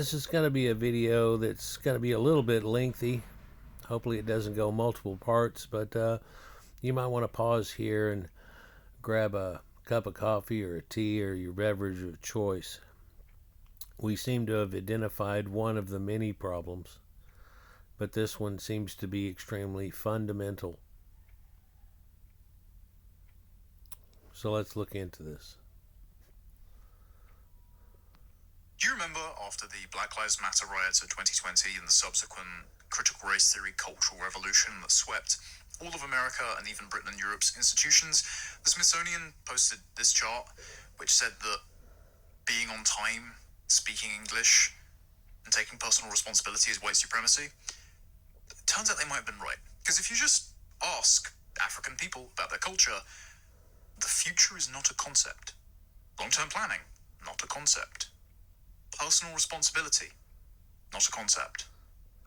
This is going to be a video that's going to be a little bit lengthy. Hopefully it doesn't go multiple parts, but you might want to pause here and grab a cup of coffee or a tea or your beverage of choice. We seem to have identified one of the many problems, but this one seems to be extremely fundamental. So let's look into this. Do you remember after the Black Lives Matter riots of 2020 and the subsequent critical race theory cultural revolution that swept all of America and even Britain and Europe's institutions, the Smithsonian posted this chart which said that being on time, speaking English, and taking personal responsibility is white supremacy? It turns out they might have been right. Because if you just ask African people about their culture, the future is not a concept. Long-term planning, not a concept. Personal responsibility, not a concept.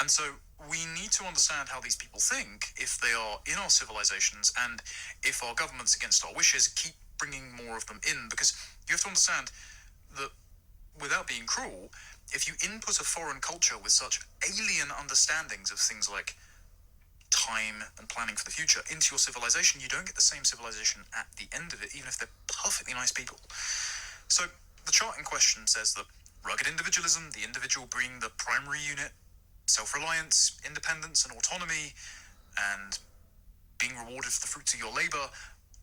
And so we need to understand how these people think if they are in our civilizations and if our governments, against our wishes, keep bringing more of them in. Because you have to understand that, without being cruel, if you input a foreign culture with such alien understandings of things like time and planning for the future into your civilization, you don't get the same civilization at the end of it, even if they're perfectly nice people. So the chart in question says that rugged individualism, the individual being the primary unit, self-reliance, independence and autonomy, and being rewarded for the fruits of your labor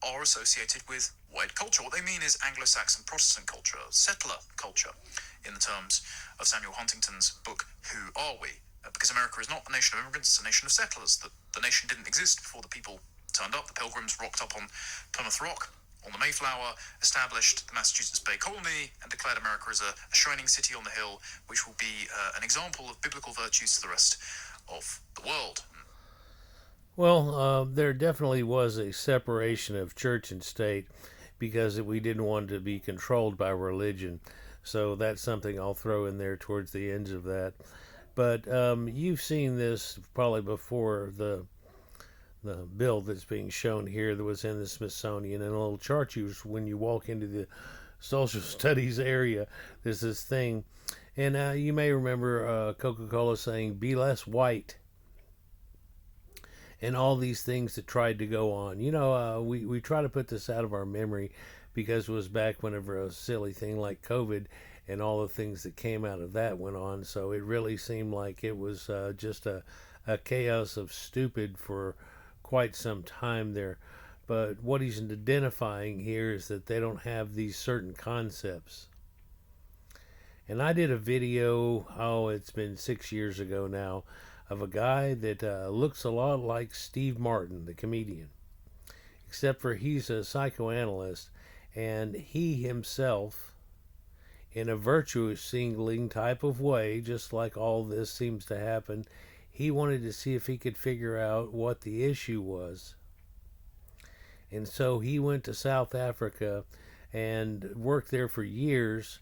are associated with white culture. What they mean is Anglo-Saxon Protestant culture, settler culture, in the terms of Samuel Huntington's book, Who Are We? Because America is not a nation of immigrants, it's a nation of settlers. The nation didn't exist before the people turned up. The Pilgrims rocked up on Plymouth Rock, on the Mayflower, established the Massachusetts Bay Colony, and declared America as a shining city on the hill, which will be an example of biblical virtues to the rest of the world. Well, there definitely was a separation of church and state because we didn't want to be controlled by religion. So that's something I'll throw in there towards the ends of that. But you've seen this probably before, the bill that's being shown here that was in the Smithsonian, and a little chart when you walk into the social studies area. There's this thing, and you may remember Coca-Cola saying, "Be less white," and all these things that tried to go on. We try to put this out of our memory because it was back whenever a silly thing like COVID and all the things that came out of that went on. So it really seemed like it was just a chaos of stupid for quite some time there. But what he's identifying here is that they don't have these certain concepts. And I did a video, it's been 6 years ago now, of a guy that looks a lot like Steve Martin, the comedian, except for he's a psychoanalyst, and he himself, in a virtue signaling type of way, just like all this seems to happen, he wanted to see if he could figure out what the issue was. And so he went to South Africa and worked there for years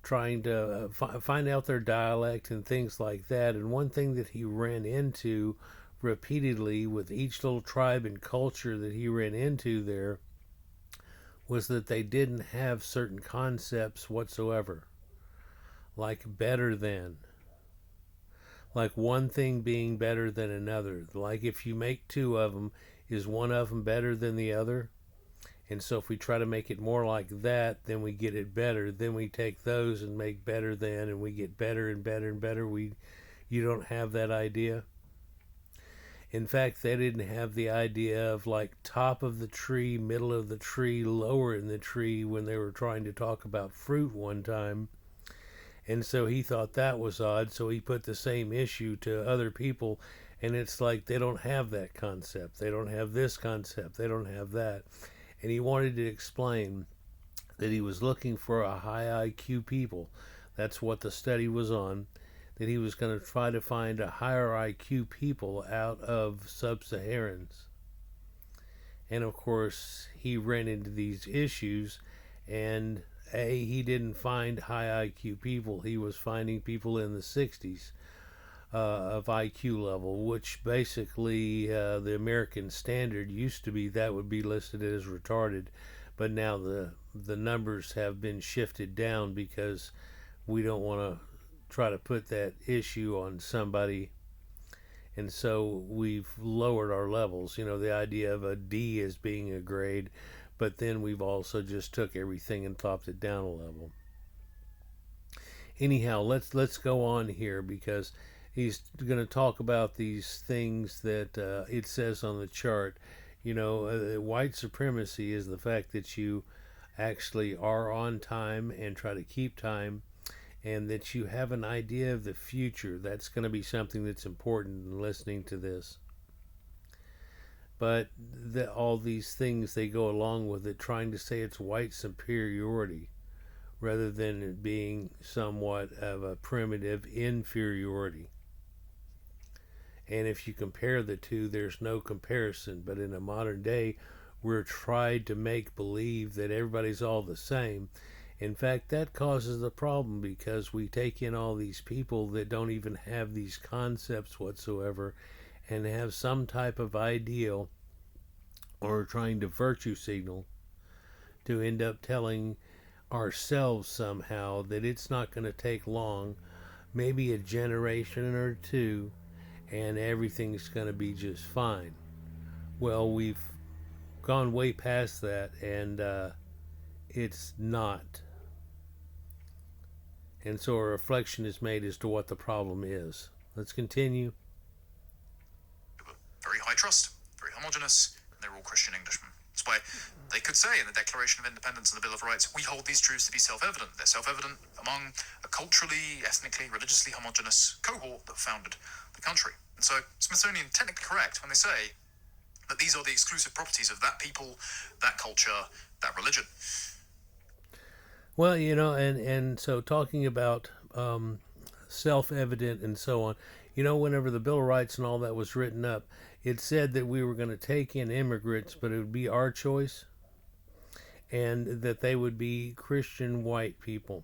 trying to find out their dialect and things like that. And one thing that he ran into repeatedly with each little tribe and culture that he ran into there was that they didn't have certain concepts whatsoever, like better than, like one thing being better than another. Like if you make two of them, is one of them better than the other? And so if we try to make it more like that, then we get it better. Then we take those and make better than, and we get better and better and better. You don't have that idea. In fact, they didn't have the idea of like top of the tree, middle of the tree, lower in the tree when they were trying to talk about fruit one time. And so he thought that was odd, so he put the same issue to other people, and it's like they don't have that concept. They don't have this concept. They don't have that. And he wanted to explain that he was looking for a high IQ people. That's what the study was on, that he was going to try to find a higher IQ people out of sub-Saharans. And of course, he ran into these issues, and he didn't find high IQ people. He was finding people in the 60s of IQ level, which basically the American standard used to be that would be listed as retarded, but now the numbers have been shifted down because we don't want to try to put that issue on somebody, and so we've lowered our levels. The idea of a D as being a grade, but then we've also just took everything and topped it down a level. Anyhow, let's go on here, because he's going to talk about these things that it says on the chart. White supremacy is the fact that you actually are on time and try to keep time, and that you have an idea of the future. That's going to be something that's important in listening to this. But all these things, they go along with it, trying to say it's white superiority rather than it being somewhat of a primitive inferiority. And if you compare the two, there's no comparison. But in a modern day, we're tried to make believe that everybody's all the same. In fact, that causes the problem, because we take in all these people that don't even have these concepts whatsoever and have some type of ideal, or trying to virtue signal, to end up telling ourselves somehow that it's not going to take long, maybe a generation or two, and everything's going to be just fine. Well, we've gone way past that, and it's not. And so a reflection is made as to what the problem is. Let's continue. Very high trust, very homogenous, and they're all Christian Englishmen. That's why they could say in the Declaration of Independence and the Bill of Rights, we hold these truths to be self-evident. They're self-evident among a culturally, ethnically, religiously homogenous cohort that founded the country. And so Smithsonian technically correct when they say that these are the exclusive properties of that people, that culture, that religion. Well, and so talking about self-evident and so on, whenever the Bill of Rights and all that was written up, it said that we were going to take in immigrants, but it would be our choice, and that they would be Christian white people.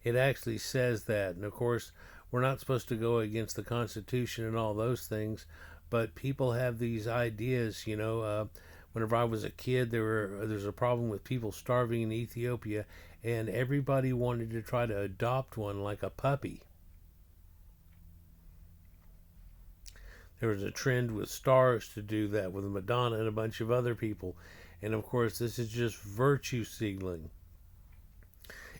It actually says that. And of course, we're not supposed to go against the Constitution and all those things, but people have these ideas. Whenever I was a kid, there's a problem with people starving in Ethiopia, and everybody wanted to try to adopt one like a puppy. There was a trend with stars to do that, with Madonna and a bunch of other people. And of course, this is just virtue signaling.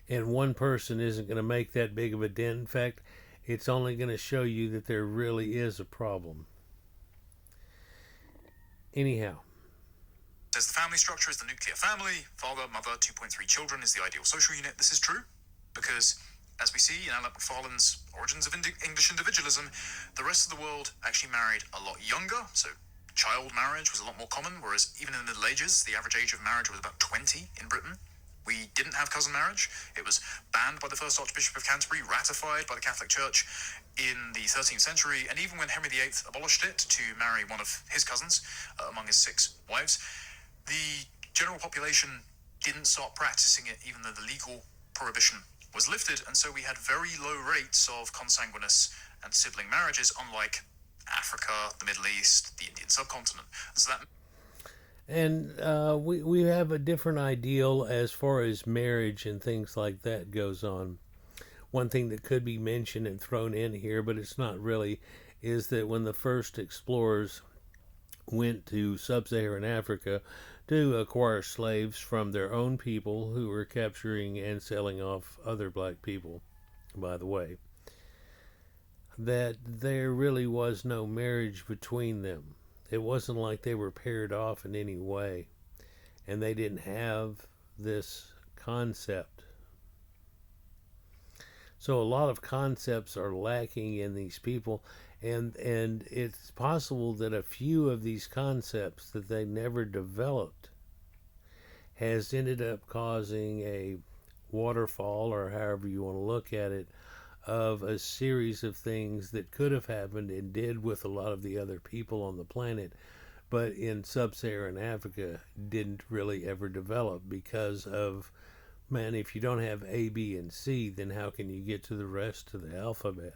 And one person isn't going to make that big of a dent. In fact, it's only going to show you that there really is a problem. Anyhow. Says the family structure is the nuclear family. Father, mother, 2.3 children is the ideal social unit. This is true because, as we see in Alan Macfarlane's Origins of English Individualism, the rest of the world actually married a lot younger. So child marriage was a lot more common, whereas even in the Middle Ages, the average age of marriage was about 20 in Britain. We didn't have cousin marriage. It was banned by the first Archbishop of Canterbury, ratified by the Catholic Church in the 13th century, and even when Henry VIII abolished it to marry one of his cousins among his 6 wives, the general population didn't start practicing it even though the legal prohibition was lifted, and so we had very low rates of consanguineous and sibling marriages, unlike Africa, the Middle East, the Indian subcontinent. And so that... And we have a different ideal as far as marriage and things like that goes on. One thing that could be mentioned and thrown in here, but it's not really, is that when the first explorers went to sub-Saharan Africa to acquire slaves from their own people who were capturing and selling off other black people, by the way, that there really was no marriage between them. It wasn't like they were paired off in any way, and they didn't have this concept. So a lot of concepts are lacking in these people, and it's possible that a few of these concepts that they never developed has ended up causing a waterfall, or however you want to look at it, of a series of things that could have happened and did with a lot of the other people on the planet, but in sub-Saharan Africa didn't really ever develop because of, man, if you don't have A, B, and C, then how can you get to the rest of the alphabet?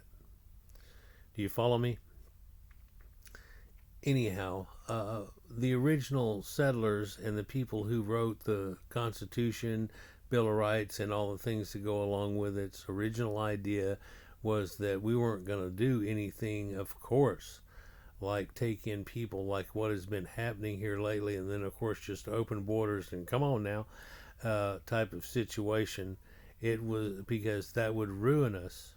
Do you follow me? Anyhow, the original settlers and the people who wrote the Constitution, Bill of Rights and all the things that go along with its original idea was that we weren't going to do anything, of course, like take in people like what has been happening here lately, and then of course just open borders and come on now type of situation. It was because that would ruin us,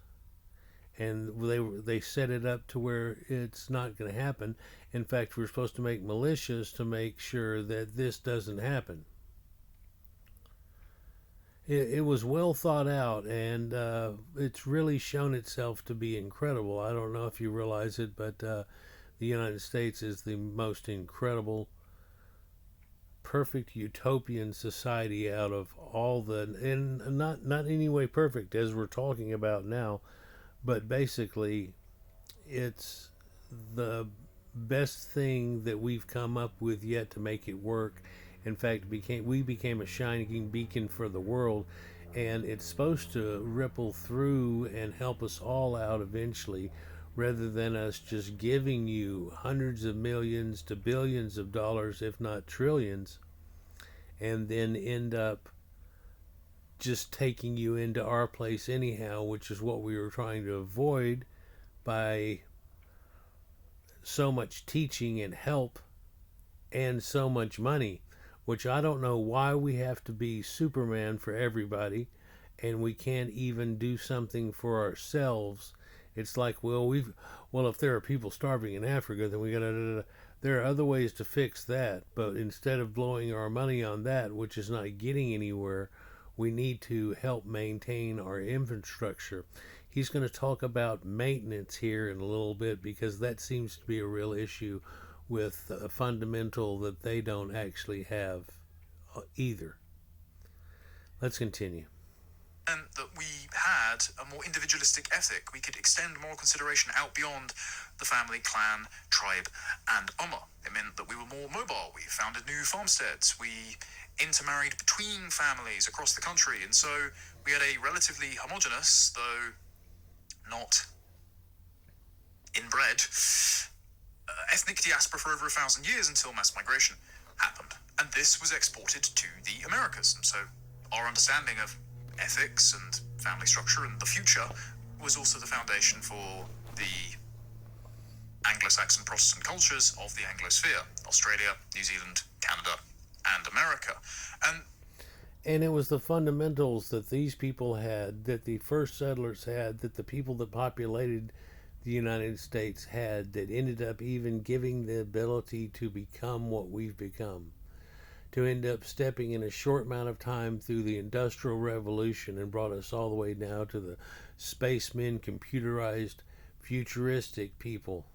and they set it up to where it's not going to happen. In fact, we're supposed to make militias to make sure that this doesn't happen. It was well thought out, and it's really shown itself to be incredible. I don't know if you realize it, but the United States is the most incredible, perfect utopian society out of all the, and not any way perfect as we're talking about now, but basically it's the best thing that we've come up with yet to make it work. In fact, we became a shining beacon for the world, and it's supposed to ripple through and help us all out eventually, rather than us just giving you hundreds of millions to billions of dollars, if not trillions, and then end up just taking you into our place anyhow, which is what we were trying to avoid by so much teaching and help and so much money, which I don't know why we have to be Superman for everybody and we can't even do something for ourselves. It's like, if there are people starving in Africa, then we gotta. There are other ways to fix that, but instead of blowing our money on that, which is not getting anywhere, we need to help maintain our infrastructure. He's going to talk about maintenance here in a little bit because that seems to be a real issue with a fundamental that they don't actually have either. Let's continue. And that we had a more individualistic ethic. We could extend moral consideration out beyond the family, clan, tribe, and Ummah. It meant that we were more mobile. We founded new farmsteads. We intermarried between families across the country. And so we had a relatively homogenous, though not inbred, ethnic diaspora for over 1,000 years until mass migration happened. And this was exported to the Americas. And so our understanding of ethics and family structure and the future was also the foundation for the Anglo-Saxon Protestant cultures of the Anglosphere: Australia, New Zealand, Canada, and America. And it was the fundamentals that these people had, that the first settlers had, that the people that populated the United States had, that ended up even giving the ability to become what we've become, to end up stepping in a short amount of time through the Industrial Revolution and brought us all the way now to the spacemen, computerized, futuristic people.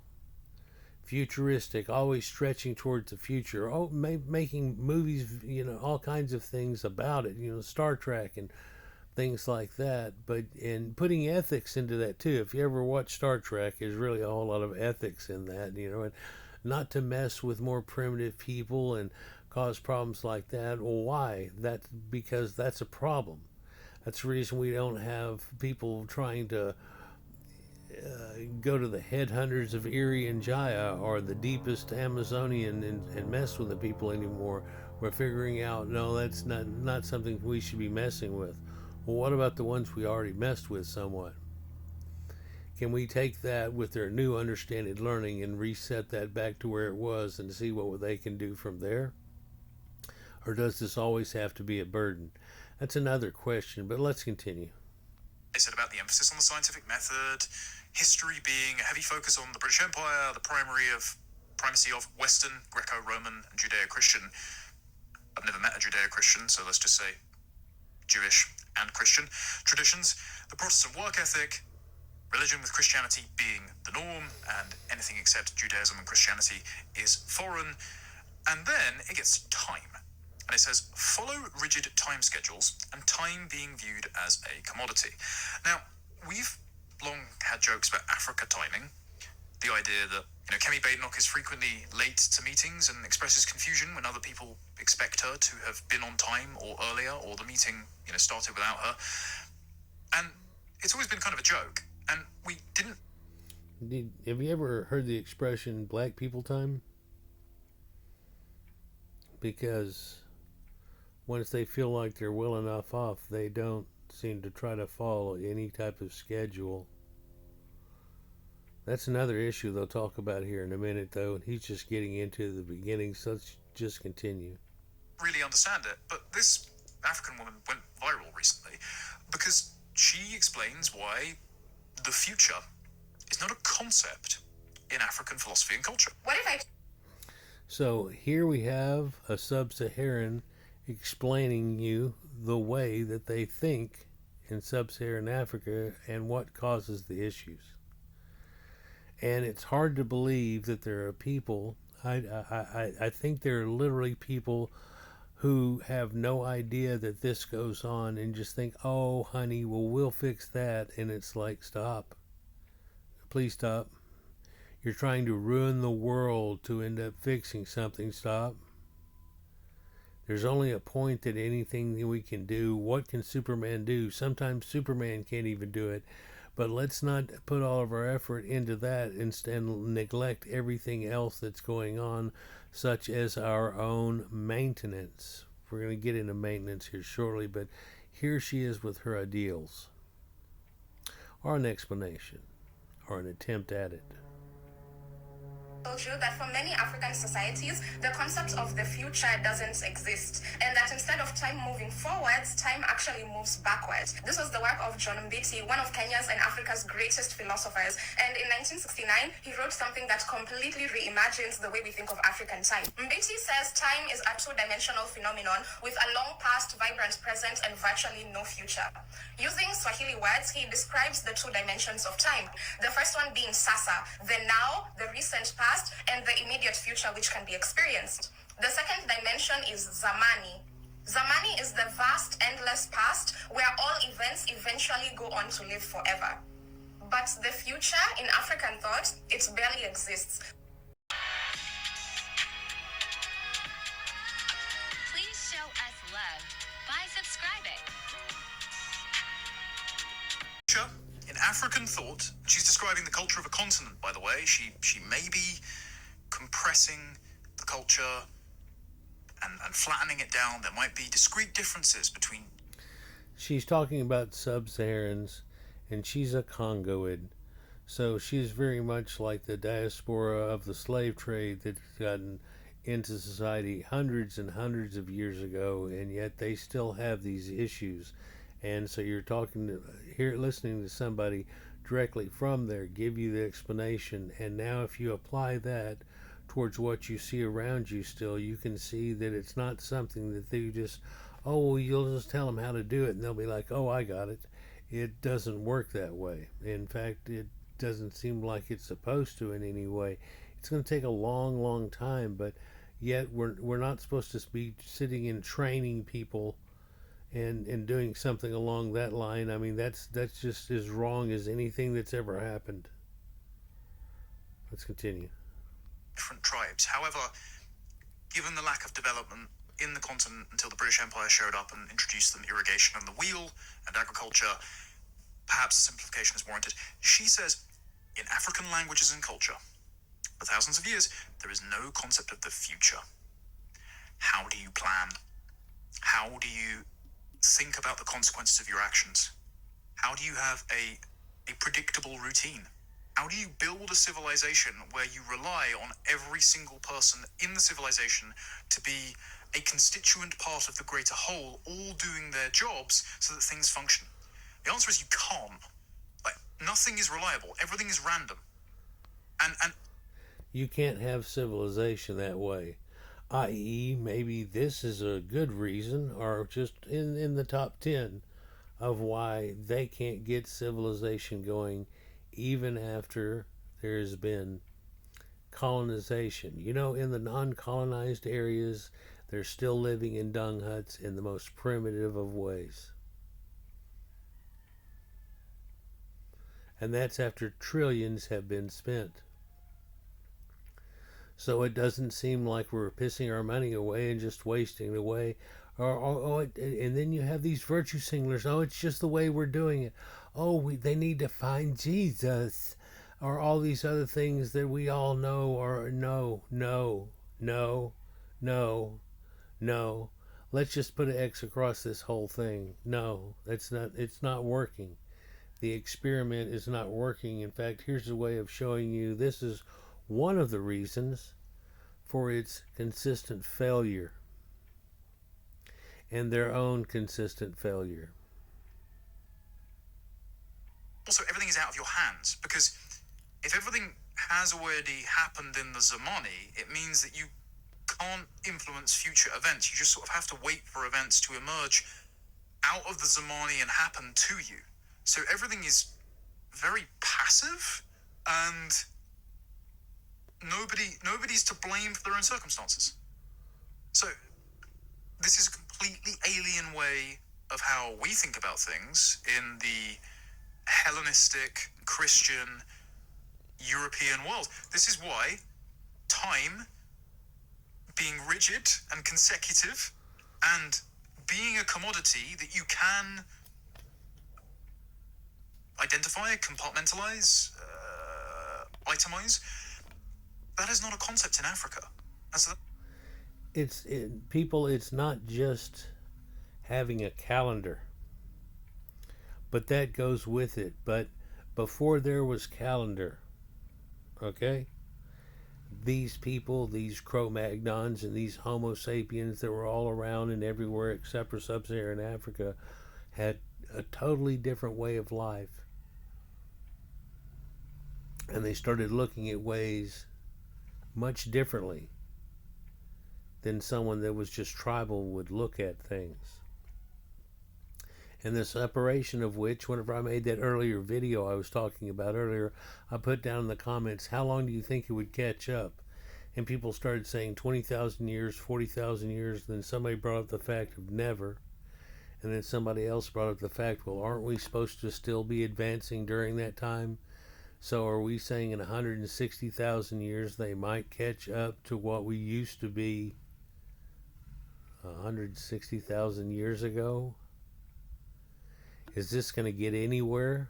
Futuristic, always stretching towards the future, making movies, all kinds of things about it, Star Trek and things like that, and putting ethics into that too. If you ever watch Star Trek, there's really a whole lot of ethics in that, and not to mess with more primitive people and cause problems like that. Well, why? That's because that's a problem. That's the reason we don't have people trying to go to the headhunters of Irian Jaya or the deepest Amazonian and mess with the people anymore. We're figuring out, no, that's not something we should be messing with. Well, what about the ones we already messed with somewhat? Can we take that with their new understanding learning and reset that back to where it was and see what they can do from there? Or does this always have to be a burden? That's another question, but let's continue. They said about the emphasis on the scientific method, history being a heavy focus on the British Empire, the primacy of Western, Greco-Roman, and Judeo-Christian. I've never met a Judeo-Christian, so let's just say Jewish and Christian traditions. The Protestant work ethic, religion with Christianity being the norm, and anything except Judaism and Christianity is foreign. And then it gets time. And it says, follow rigid time schedules, and time being viewed as a commodity. Now, we've long had jokes about Africa timing. The idea that, Kemi Badenoch is frequently late to meetings and expresses confusion when other people expect her to have been on time or earlier, or the meeting, started without her. And it's always been kind of a joke. And we didn't... Have you ever heard the expression black people time? Because once they feel like they're well enough off, they don't seem to try to follow any type of schedule. That's another issue they'll talk about here in a minute, though. He's just getting into the beginning, so let's just continue. Really understand it, but this African woman went viral recently because she explains why the future is not a concept in African philosophy and culture. What if I... So here we have a sub-Saharan explaining you the way that they think in sub-Saharan Africa and what causes the issues. And it's hard to believe that there are people, I think there are literally people who have no idea that this goes on and just think, oh, honey, well, we'll fix that. And it's like, stop. Please stop. You're trying to ruin the world to end up fixing something. Stop. There's only a point that anything that we can do. What can Superman do? Sometimes Superman can't even do it. But let's not put all of our effort into that and neglect everything else that's going on, such as our own maintenance. We're going to get into maintenance here shortly, but here she is with her ideals, or an explanation, or an attempt at it. Told you that for many African societies, the concept of the future doesn't exist, and that instead of time moving forwards, time actually moves backwards. This was the work of John Mbiti, one of Kenya's and Africa's greatest philosophers, and in 1969, he wrote something that completely reimagines the way we think of African time. Mbiti says time is a two-dimensional phenomenon with a long past, vibrant present, and virtually no future. Using Swahili words, he describes the two dimensions of time. The first one being sasa, the now, the recent past, and the immediate future which can be experienced. The second dimension is zamani. Zamani is the vast, endless past where all events eventually go on to live forever. But the future in African thought, it barely exists. Please show us love by subscribing. In African thought, she's describing the culture of a continent, by the way. She may be compressing the culture and flattening it down. There might be discrete differences between... She's talking about sub-Saharans, and she's a Congoid. So she's very much like the diaspora of the slave trade that's gotten into society hundreds and hundreds of years ago, and yet they still have these issues. And so you're listening to somebody directly from there give you the explanation, and now if you apply that towards what you see around you still, you can see that it's not something that they just, oh, well, you'll just tell them how to do it, and they'll be like, oh, I got it. It doesn't work that way. In fact, it doesn't seem like it's supposed to in any way. It's going to take a long, long time, but yet we're not supposed to be sitting and training people and doing something along that line. I mean, that's just as wrong as anything that's ever happened. Let's continue. Different tribes. However, given the lack of development in the continent until the British Empire showed up and introduced them irrigation and the wheel and agriculture, perhaps simplification is warranted. She says, in African languages and culture, for thousands of years, there is no concept of the future. How do you plan? How do you think about the consequences of your actions? How do you have a predictable routine? How do you build a civilization where you rely on every single person in the civilization to be a constituent part of the greater whole, all doing their jobs so that things function? The answer is you can't. Like, nothing is reliable. Everything is random. And you can't have civilization that way. I.e., maybe this is a good reason, or just in the top 10 of why they can't get civilization going even after there's been colonization. You know, in the non-colonized areas, they're still living in dung huts in the most primitive of ways. And that's after trillions have been spent. So it doesn't seem like we're pissing our money away and just wasting it away. And then you have these virtue signalers. Oh, it's just the way we're doing it. Oh, they need to find Jesus. Or all these other things that we all know. Or no. let's just put an X across this whole thing. No, it's not working. The experiment is not working. In fact, here's a way of showing you this is one of the reasons for its consistent failure and their own consistent failure. Also, everything is out of your hands, because if everything has already happened in the Zamani, it means that you can't influence future events. You just sort of have to wait for events to emerge out of the Zamani and happen to you. So everything is very passive, and nobody's to blame for their own circumstances. So this is a completely alien way of how we think about things in the Hellenistic, Christian, European world. This is why time being rigid and consecutive and being a commodity that you can identify, compartmentalize, itemize, that is not a concept in Africa. And so People, it's not just having a calendar, but that goes with it. But before there was calendar, okay, these people, these Cro-Magnons and these Homo sapiens that were all around and everywhere except for sub-Saharan Africa had a totally different way of life. And they started looking at ways much differently than someone that was just tribal would look at things. And the separation of which, whenever I made that earlier video I was talking about earlier, I put down in the comments, how long do you think it would catch up? And people started saying 20,000 years, 40,000 years. Then somebody brought up the fact of never. And then somebody else brought up the fact, well, aren't we supposed to still be advancing during that time? So are we saying in 160,000 years they might catch up to what we used to be 160,000 years ago? Is this going to get anywhere?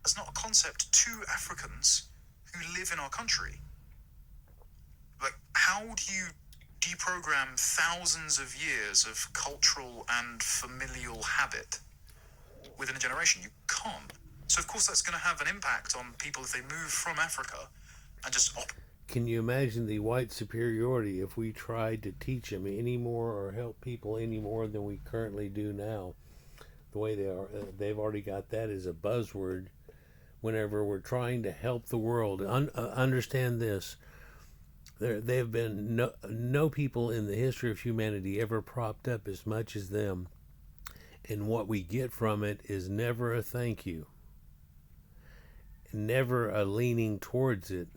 it's not a concept to Africans who live in our country. Like, how do you deprogram thousands of years of cultural and familial habit within a generation? You can't. So of course that's going to have an impact on people if they move from Africa and just Can you imagine the white superiority if we tried to teach them any more or help people any more than we currently do now? The way they are, they've already got that as a buzzword whenever we're trying to help the world. Understand this. There have been no people in the history of humanity ever propped up as much as them. And what we get from it is never a thank you. Never a leaning towards it.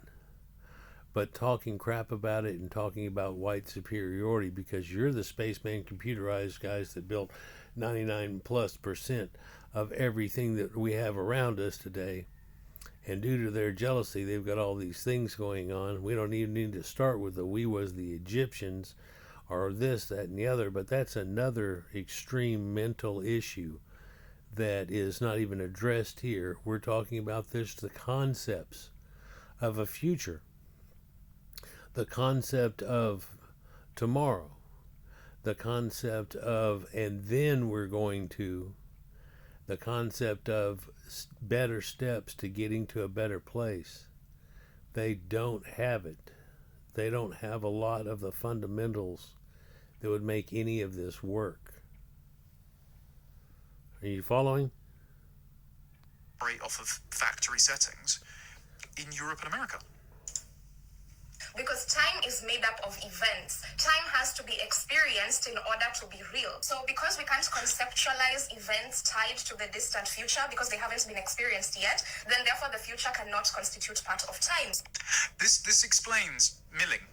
But talking crap about it and talking about white superiority because you're the spaceman computerized guys that built 99+% of everything that we have around us today. And due to their jealousy, they've got all these things going on. We don't even need to start with the we was the Egyptians or this, that, and the other. But that's another extreme mental issue that is not even addressed here. We're talking about this, the concepts of a future. The concept of tomorrow. The concept of, and then we're going to, the concept of better steps to getting to a better place. They don't have it. They don't have a lot of the fundamentals that would make any of this work. Are you following? operate off of factory settings in Europe and America. Because time is made up of events. Time has to be experienced in order to be real. So because we can't conceptualize events tied to the distant future because they haven't been experienced yet, then therefore the future cannot constitute part of time. This explains milling.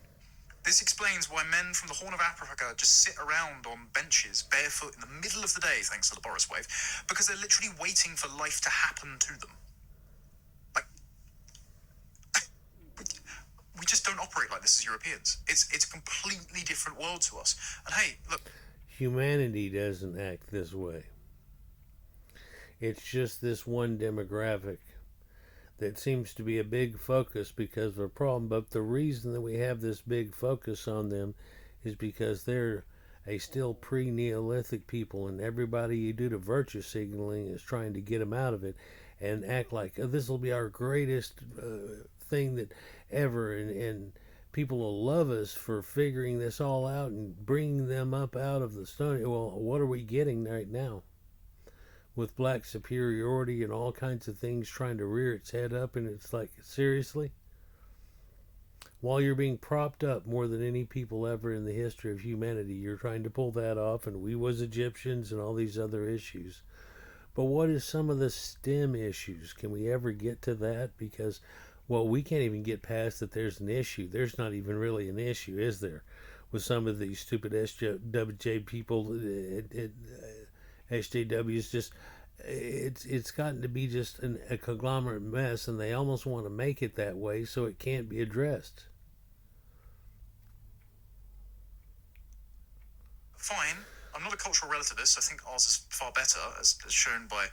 This explains why men from the Horn of Africa just sit around on benches barefoot in the middle of the day, thanks to the Boris wave, because they're literally waiting for life to happen to them. We just don't operate like this as Europeans. It's a completely different world to us. And hey, look. Humanity doesn't act this way. It's just this one demographic that seems to be a big focus because of a problem. But the reason that we have this big focus on them is because they're a still pre-Neolithic people, and everybody you do to virtue signaling is trying to get them out of it and act like, oh, this will be our greatest thing that ever, and people will love us for figuring this all out and bringing them up out of the stone. Well, what are we getting right now? With black superiority and all kinds of things trying to rear its head up, and it's like, seriously? While you're being propped up more than any people ever in the history of humanity, you're trying to pull that off, and we was Egyptians and all these other issues. But what is some of the stem issues? Can we ever get to that? Because, well, we can't even get past that there's an issue. There's not even really an issue, is there? With some of these stupid SJW people, SJWs, just it's gotten to be just a conglomerate mess, and they almost want to make it that way so it can't be addressed. Fine. I'm not a cultural relativist. I think ours is far better, as shown by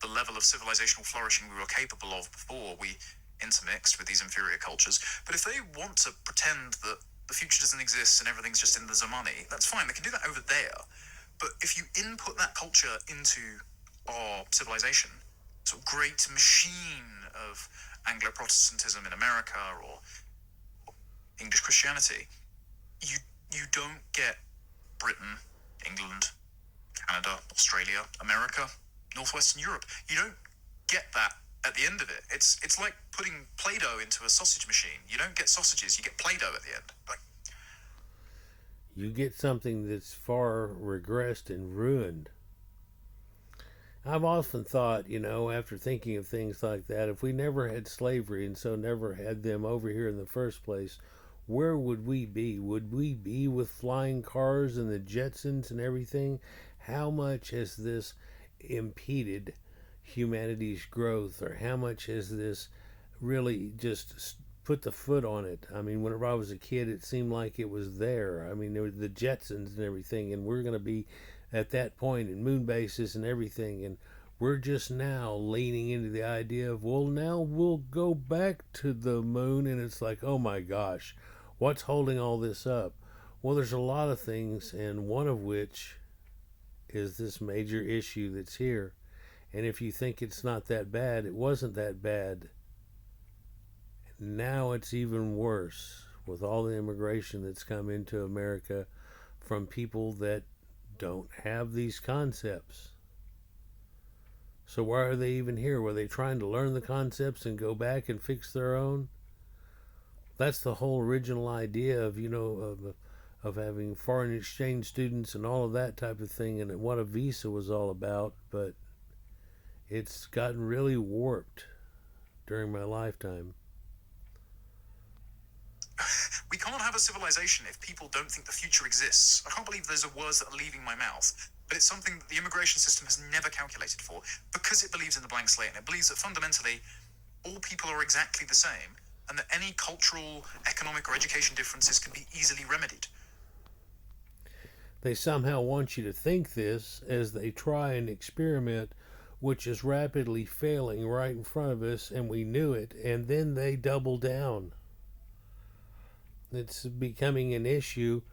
the level of civilizational flourishing we were capable of before we intermixed with these inferior cultures. But if they want to pretend that the future doesn't exist and everything's just in the Zamani, that's fine. They can do that over there. But if you input that culture into our civilization, sort of great machine of Anglo-Protestantism in America or English Christianity, you don't get Britain, England, Canada, Australia, America, Northwestern Europe. You don't get that at the end of it. It's like putting Play-Doh into a sausage machine. You don't get sausages, you get Play-Doh at the end. Like, you get something that's far regressed and ruined. I've often thought, after thinking of things like that, if we never had slavery and so never had them over here in the first place, where would we be? Would we be with flying cars and the Jetsons and everything? How much has this impeded humanity's growth, or how much has this really just put the foot on it? I mean, whenever I was a kid, it seemed like it was there. I mean, there were the Jetsons and everything, and we're going to be at that point in moon bases and everything, and we're just now leaning into the idea of, well, now we'll go back to the moon, and it's like, oh my gosh, what's holding all this up? Well, there's a lot of things, and one of which is this major issue that's here. And if you think it's not that bad, it wasn't that bad. Now it's even worse with all the immigration that's come into America from people that don't have these concepts. So why are they even here? Were they trying to learn the concepts and go back and fix their own? That's the whole original idea of, of having foreign exchange students and all of that type of thing, and what a visa was all about. But it's gotten really warped during my lifetime. we can't have a civilization if people don't think the future exists. I can't believe those are words that are leaving my mouth. But it's something that the immigration system has never calculated for, because it believes in the blank slate, and it believes that fundamentally all people are exactly the same, and that any cultural, economic, or education differences can be easily remedied. They somehow want you to think this as they try and experiment, which is rapidly failing right in front of us, and we knew it, and then they double down. It's becoming an issue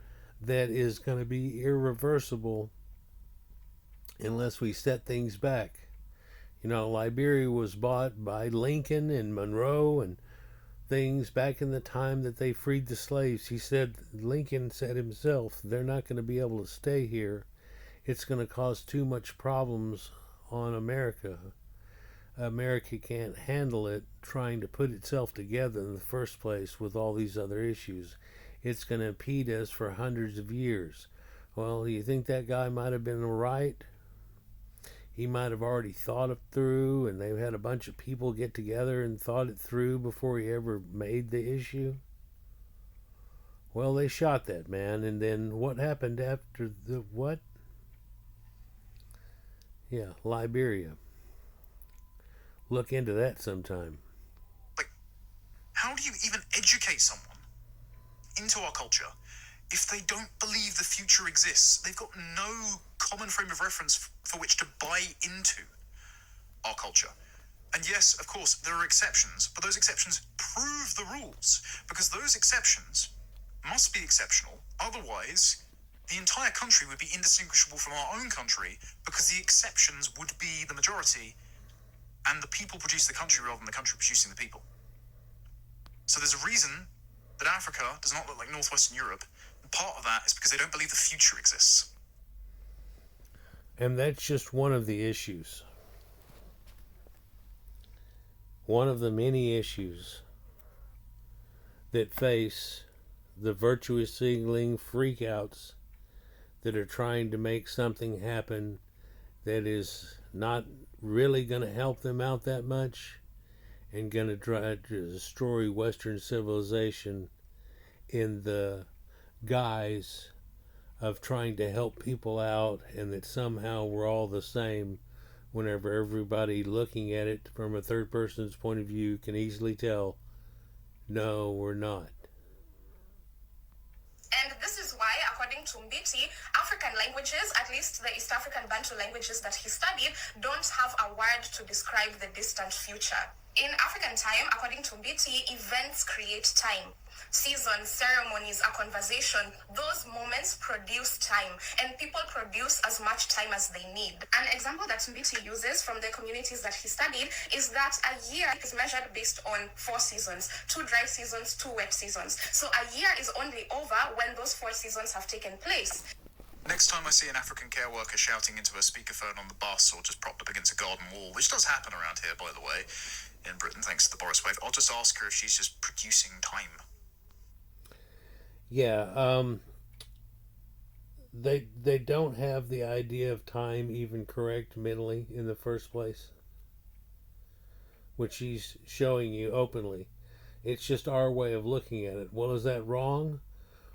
that is going to be irreversible unless we set things back. Liberia was bought by Lincoln and Monroe and things back in the time that they freed the slaves. Lincoln said himself, they're not going to be able to stay here. It's going to cause too much problems on America. America can't handle it trying to put itself together in the first place with all these other issues. It's going to impede us for hundreds of years. Well, do you think that guy might have been right? He might have already thought it through, and they've had a bunch of people get together and thought it through before he ever made the issue. Well, they shot that man, and then what happened after the what? Yeah, Liberia. Look into that sometime. Like, how do you even educate someone into our culture if they don't believe the future exists? They've got no common frame of reference for which to buy into our culture. And yes, of course, there are exceptions, but those exceptions prove the rules, because those exceptions must be exceptional. Otherwise, the entire country would be indistinguishable from our own country, because the exceptions would be the majority, and the people produce the country rather than the country producing the people. So there's a reason that Africa does not look like Northwestern Europe, and part of that is because they don't believe the future exists. And that's just one of the issues. One of the many issues that face the virtuous signaling freakouts that are trying to make something happen that is not really going to help them out that much and going to try to destroy Western civilization in the guise of trying to help people out, and that somehow we're all the same, whenever everybody looking at it from a third person's point of view can easily tell, no, we're not. And this is why, according to Mbiti, African languages, at least the East African Bantu languages that he studied, don't have a word to describe the distant future. In African time, according to Mbiti, events create time. Seasons, ceremonies, a conversation, those moments produce time, and people produce as much time as they need. An example that Mbiti uses from the communities that he studied is that a year is measured based on 4 seasons, 2 dry seasons, 2 wet seasons. So a year is only over when those 4 seasons have taken place. Next time I see an African care worker shouting into a speakerphone on the bus or just propped up against a garden wall, which does happen around here, by the way, in Britain, thanks to the Boris wave, I'll just ask her if she's just producing time. Yeah, they don't have the idea of time even correct mentally in the first place, which he's showing you openly. It's just our way of looking at it. Well, is that wrong?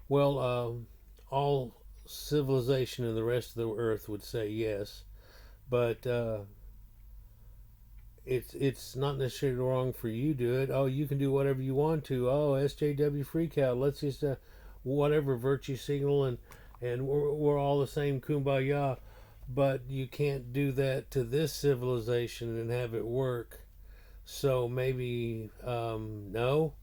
Well, all civilization in the rest of the earth would say yes, but it's not necessarily wrong for you to do it. Oh, you can do whatever you want to. Oh, SJW freak out. Let's just whatever virtue signal, and we're all the same, kumbaya. But you can't do that to this civilization and have it work. So maybe no.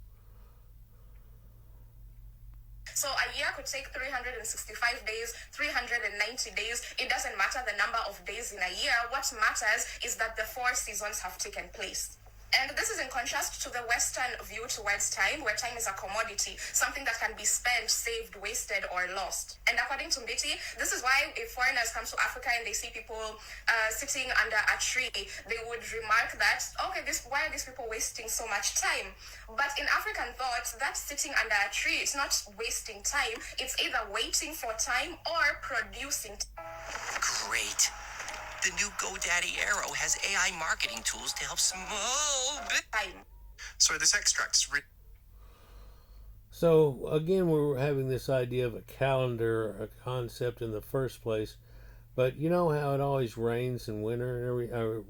So a year could take 365 days, 390 days. It doesn't matter the number of days in a year. What matters is that the 4 seasons have taken place. And this is in contrast to the Western view towards time, where time is a commodity, something that can be spent, saved, wasted, or lost. And according to Mbiti, this is why if foreigners come to Africa and they see people sitting under a tree, they would remark that, okay, why are these people wasting so much time? But in African thought, that sitting under a tree, it's not wasting time. It's either waiting for time or producing time. Great. The new GoDaddy Arrow has AI marketing tools to help small time. So this extract is really... So again, we're having this idea of a calendar, a concept in the first place. But you know how it always rains in winter,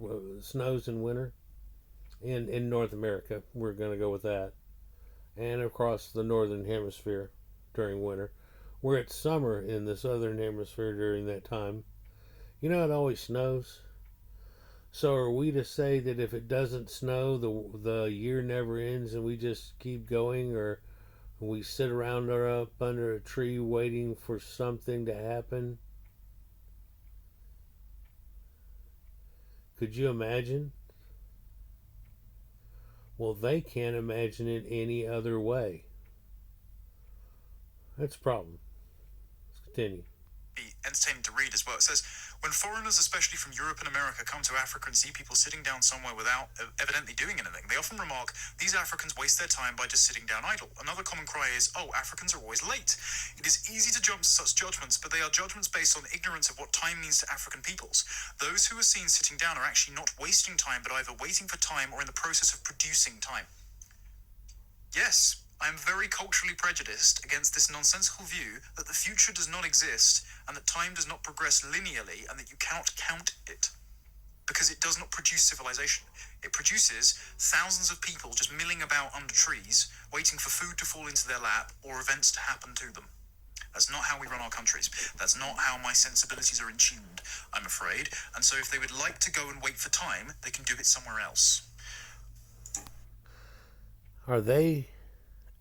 snows in winter? In North America, we're going to go with that. And across the northern hemisphere during winter. Where it's summer in the southern hemisphere during that time. You know it always snows. So are we to say that if it doesn't snow, the year never ends and we just keep going, or we sit around or up under a tree waiting for something to happen? Could you imagine? Well, they can't imagine it any other way. That's a problem. Let's continue. Be entertaining to read as well. It says, when foreigners, especially from Europe and America, come to Africa and see people sitting down somewhere without evidently doing anything, they often remark, these Africans waste their time by just sitting down idle. Another common cry is, oh, Africans are always late. It is easy to jump to such judgments, but they are judgments based on ignorance of what time means to African peoples. Those who are seen sitting down are actually not wasting time, but either waiting for time or in the process of producing time. Yes, I am very culturally prejudiced against this nonsensical view that the future does not exist and that time does not progress linearly and that you cannot count it. Because it does not produce civilization. It produces thousands of people just milling about under trees, waiting for food to fall into their lap or events to happen to them. That's not how we run our countries. That's not how my sensibilities are in tuned, I'm afraid. And so if they would like to go and wait for time, they can do it somewhere else. Are they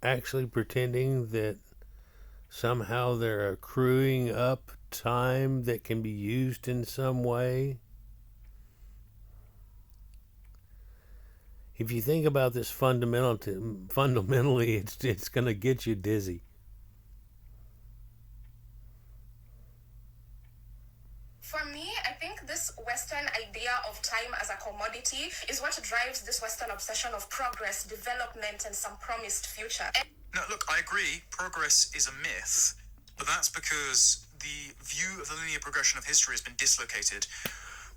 actually pretending that somehow they're accruing up time that can be used in some way? If you think about this fundamentally, it's going to get you dizzy. For me, I think this Western idea of time as a commodity is what drives this Western obsession of progress, development, and some promised future. No, look, I agree. Progress is a myth, but that's because the view of the linear progression of history has been dislocated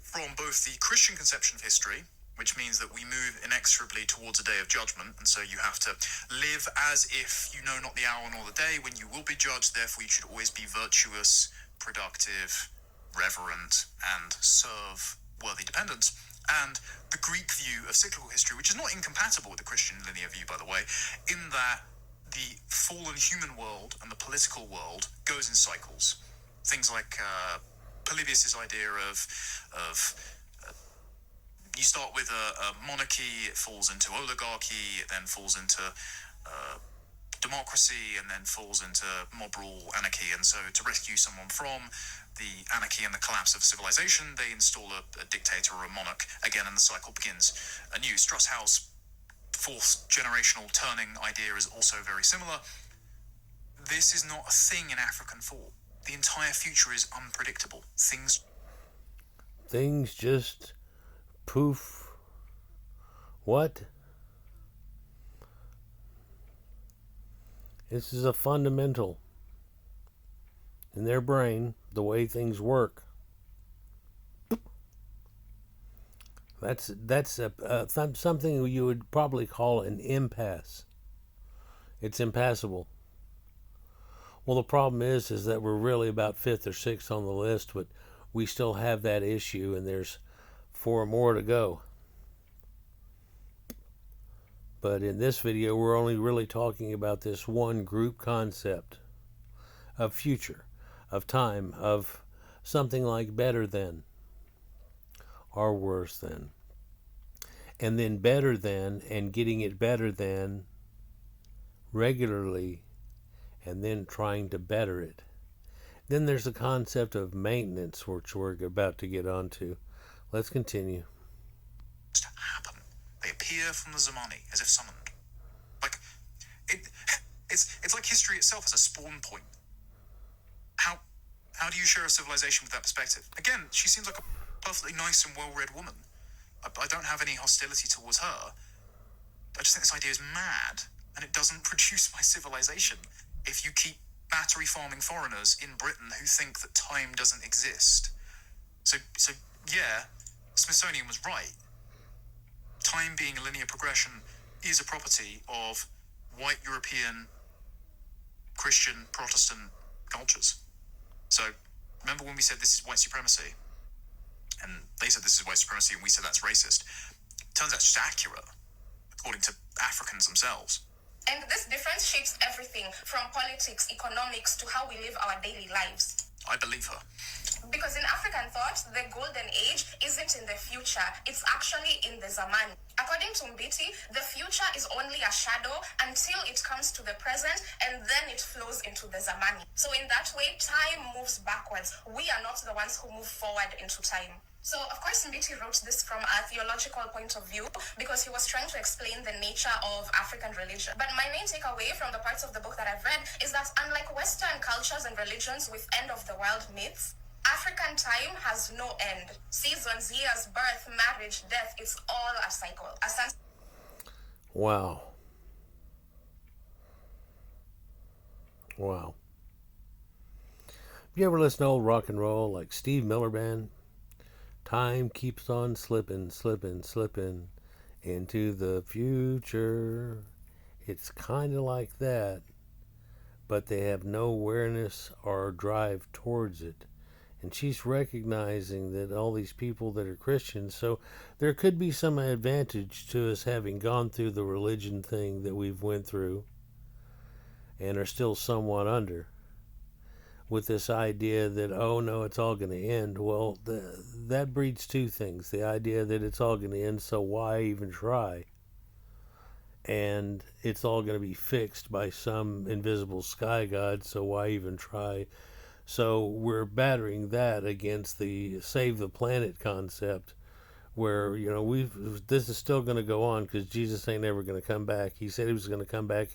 from both the Christian conception of history, which means that we move inexorably towards a day of judgment, and so you have to live as if you know not the hour nor the day when you will be judged. Therefore, you should always be virtuous, productive, reverent, and serve worthy dependents. And the Greek view of cyclical history, which is not incompatible with the Christian linear view, by the way, in that the fallen human world and the political world goes in cycles. Things like Polybius's idea of you start with a monarchy, it falls into oligarchy, it then falls into democracy, and then falls into mob rule, anarchy. And so to rescue someone from the anarchy and the collapse of civilization, they install a dictator or a monarch again, and the cycle begins anew. Strauss-Howe's fourth generational turning idea is also very similar. This is not a thing in African thought. The entire future is unpredictable. Things just poof. What? This is a fundamental in their brain, the way things work. That's something you would probably call an impasse. It's impassable. Well, the problem is that we're really about fifth or sixth on the list, but we still have that issue, and there's 4 more to go. But in this video, we're only really talking about this one group concept of future, of time, of something like better than or worse than. And then better than, and getting it better than regularly, and then trying to better it. Then there's the concept of maintenance, which we're about to get onto. Let's continue. happen. They appear from the Zamani as if summoned. Like it's like history itself as a spawn point. How do you share a civilization with that perspective? Again, she seems like a perfectly nice and well-read woman. I don't have any hostility towards her. I just think this idea is mad, and it doesn't produce my civilization. If you keep battery farming foreigners in Britain who think that time doesn't exist. So yeah, Smithsonian was right. Time being a linear progression is a property of white European, Christian, Protestant cultures. So remember when we said this is white supremacy, and they said this is white supremacy, and we said that's racist. Turns out it's just accurate, according to Africans themselves. And this difference shapes everything from politics, economics, to how we live our daily lives. I believe her. Because in African thought, the golden age isn't in the future, it's actually in the Zamani. According to Mbiti, the future is only a shadow until it comes to the present, and then it flows into the Zamani. So in that way, time moves backwards. We are not the ones who move forward into time. So, of course, Mbiti wrote this from a theological point of view because he was trying to explain the nature of African religion. But my main takeaway from the parts of the book that I've read is that unlike Western cultures and religions with end-of-the-world myths, African time has no end. Seasons, years, birth, marriage, death, it's all a cycle. Wow. Wow. Have you ever listened to old rock and roll like Steve Miller Band? Time keeps on slipping, slipping, slipping into the future. It's kind of like that, but they have no awareness or drive towards it. And she's recognizing that all these people that are Christians, so there could be some advantage to us having gone through the religion thing that we've went through and are still somewhat under, with this idea that, oh no, it's all going to end. Well, that breeds two things. The idea that it's all going to end, so why even try? and it's all going to be fixed by some invisible sky god, so why even try? So we're battering that against the save the planet concept, where this is still going to go on because Jesus ain't ever going to come back. He said he was going to come back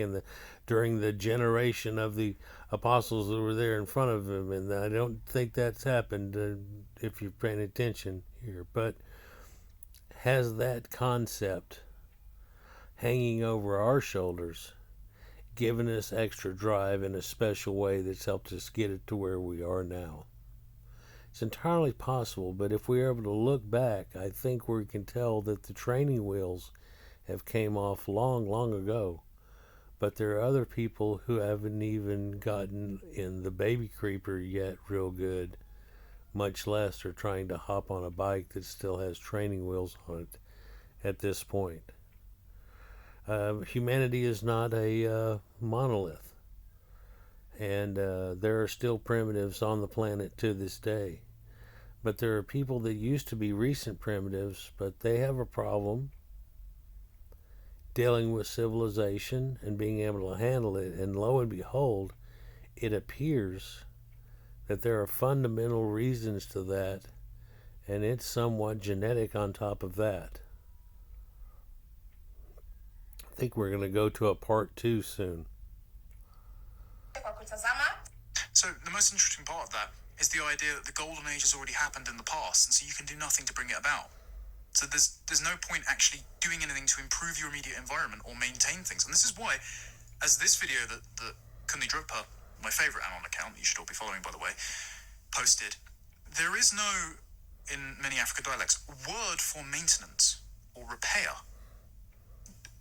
during the generation of the apostles that were there in front of him, and I don't think that's happened if you're paying attention here. But has that concept hanging over our shoulders given us extra drive in a special way that's helped us get it to where we are now? It's entirely possible, but if we're able to look back, I think we can tell that the training wheels have came off long, long ago. But there are other people who haven't even gotten in the baby creeper yet real good, much less are trying to hop on a bike that still has training wheels on it at this point. Humanity is not a monolith, and there are still primitives on the planet to this day. But there are people that used to be recent primitives, but they have a problem dealing with civilization and being able to handle it. And lo and behold, it appears that there are fundamental reasons to that, and it's somewhat genetic on top of that. I think we're going to go to a part 2 soon. So the most interesting part of that is the idea that the golden age has already happened in the past, and so you can do nothing to bring it about. So there's no point actually doing anything to improve your immediate environment or maintain things. And this is why, as this video that Kunli Drukpa, my favourite Anon account, that you should all be following by the way, posted, there is no, in many African dialects, word for maintenance or repair.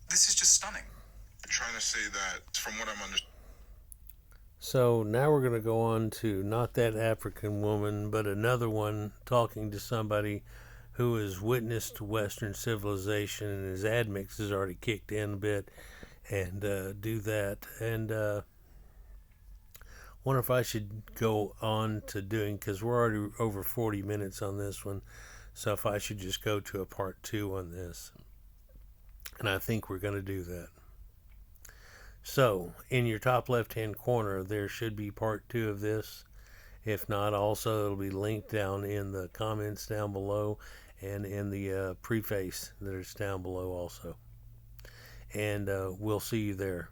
This is just stunning. I'm trying to say that, from what I'm understanding. So now we're going to go on to not that African woman, but another one talking to somebody who has witnessed Western civilization, and his admix has already kicked in a bit, and do that. And wonder if I should go on to doing, because we're already over 40 minutes on this one, so if I should just go to a part 2 on this. And I think we're going to do that. So, in your top left-hand corner, there should be part 2 of this. If not, also it'll be linked down in the comments down below and in the preface that is down below also. And we'll see you there.